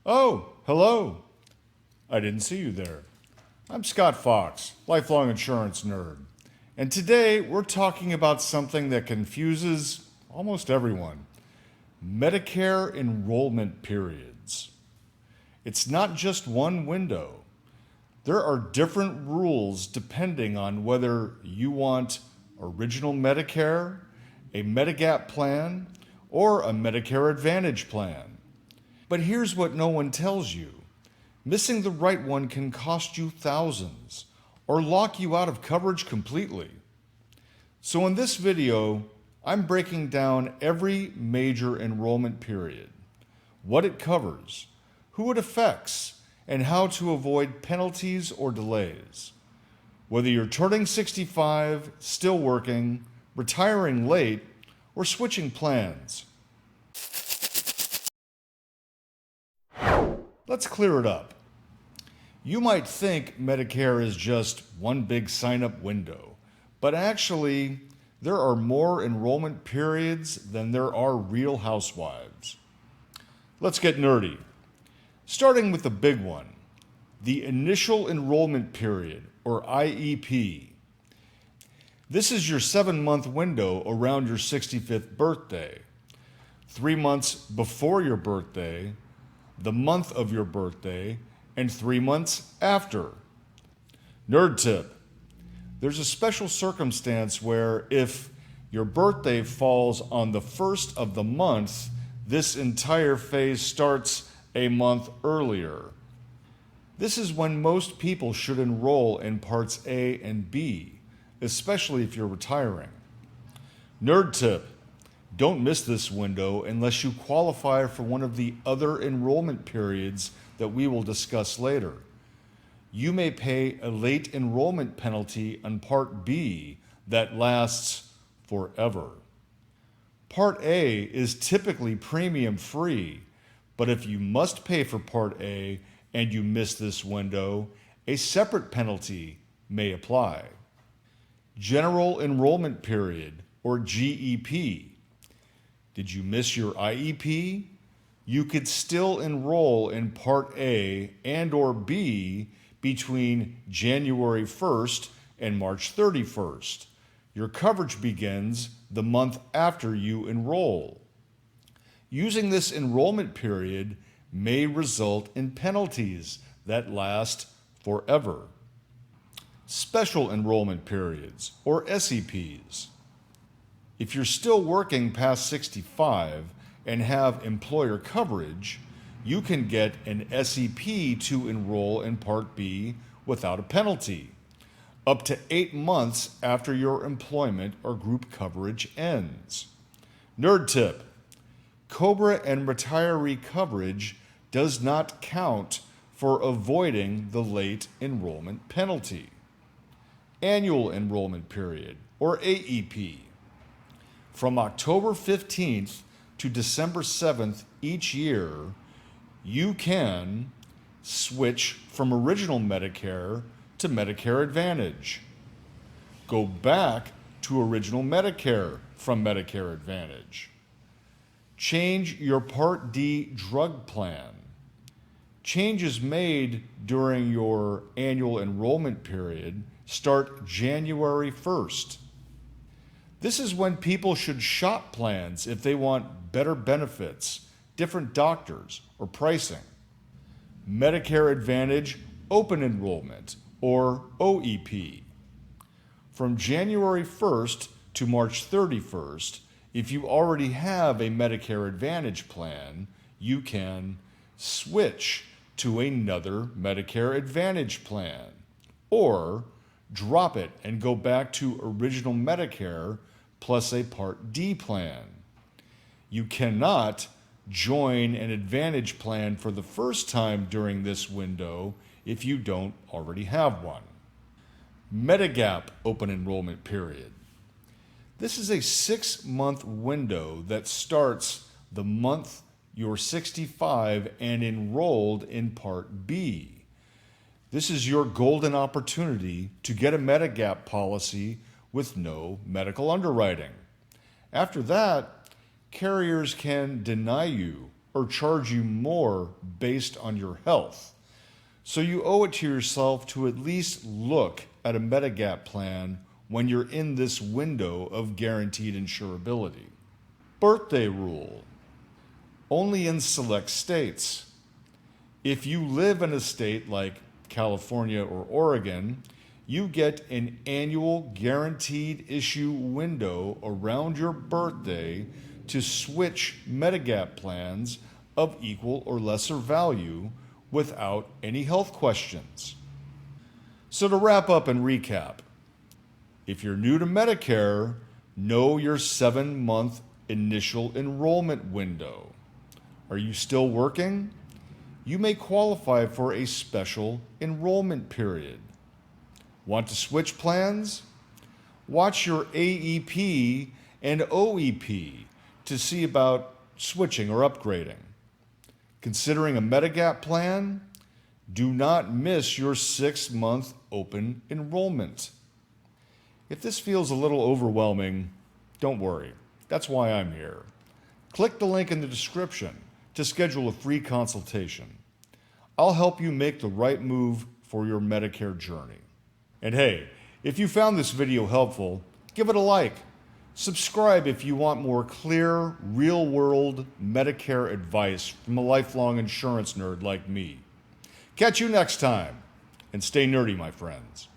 Oh, hello. I didn't see you there. I'm Scott Fox, lifelong insurance nerd. And today we're talking about something that confuses almost everyone. Medicare enrollment periods. It's not just one window. There are different rules depending on whether you want original Medicare, a Medigap plan, or a Medicare Advantage plan. But here's what no one tells you. Missing the right one can cost you thousands or lock you out of coverage completely. So in this video, I'm breaking down every major enrollment period, what it covers, who it affects, and how to avoid penalties or delays. Whether you're turning 65, still working, retiring late, or switching plans. Let's clear it up. You might think Medicare is just one big sign-up window, but actually, there are more enrollment periods than there are real housewives. Let's get nerdy. Starting with the big one, the initial enrollment period, or IEP. This is your 7-month window around your 65th birthday, 3 months before your birthday, the month of your birthday, and 3 months after. Nerd tip. There's a special circumstance where if your birthday falls on the first of the month, this entire phase starts a month earlier. This is when most people should enroll in Parts A and B, especially if you're retiring. Nerd tip. Don't miss this window unless you qualify for one of the other enrollment periods that we will discuss later. You may pay a late enrollment penalty on Part B that lasts forever. Part A is typically premium free, but if you must pay for Part A and you miss this window, a separate penalty may apply. General Enrollment Period, or GEP. Did you miss your IEP? You could still enroll in Part A and or B between January 1st and March 31st. Your coverage begins the month after you enroll. Using this enrollment period may result in penalties that last forever. Special enrollment periods, or SEPs. If you're still working past 65 and have employer coverage, you can get an SEP to enroll in Part B without a penalty, up to 8 months after your employment or group coverage ends. Nerd tip. COBRA and retiree coverage does not count for avoiding the late enrollment penalty. Annual Enrollment Period, or AEP. From October 15th to December 7th each year, you can switch from original Medicare to Medicare Advantage. Go back to original Medicare from Medicare Advantage. Change your Part D drug plan. Changes made during your annual enrollment period start January 1st. This is when people should shop plans if they want better benefits, different doctors, or pricing. Medicare Advantage Open Enrollment, or OEP. From January 1st to March 31st, if you already have a Medicare Advantage plan, you can switch to another Medicare Advantage plan, or drop it and go back to original Medicare plus a Part D plan. You cannot join an Advantage plan for the first time during this window if you don't already have one. Medigap Open Enrollment Period. This is a 6-month window that starts the month you're 65 and enrolled in Part B. This is your golden opportunity to get a Medigap policy with no medical underwriting. After that, carriers can deny you or charge you more based on your health. So you owe it to yourself to at least look at a Medigap plan when you're in this window of guaranteed insurability. Birthday rule. Only in select states. If you live in a state like California or Oregon, you get an annual guaranteed issue window around your birthday to switch Medigap plans of equal or lesser value without any health questions. So to wrap up and recap, if you're new to Medicare, know your 7-month initial enrollment window. Are you still working? You may qualify for a special enrollment period. Want to switch plans? Watch your AEP and OEP to see about switching or upgrading. Considering a Medigap plan? Do not miss your 6-month open enrollment. If this feels a little overwhelming, don't worry. That's why I'm here. Click the link in the description to schedule a free consultation. I'll help you make the right move for your Medicare journey. And hey, if you found this video helpful, give it a like. Subscribe if you want more clear, real-world Medicare advice from a lifelong insurance nerd like me. Catch you next time, and stay nerdy, my friends.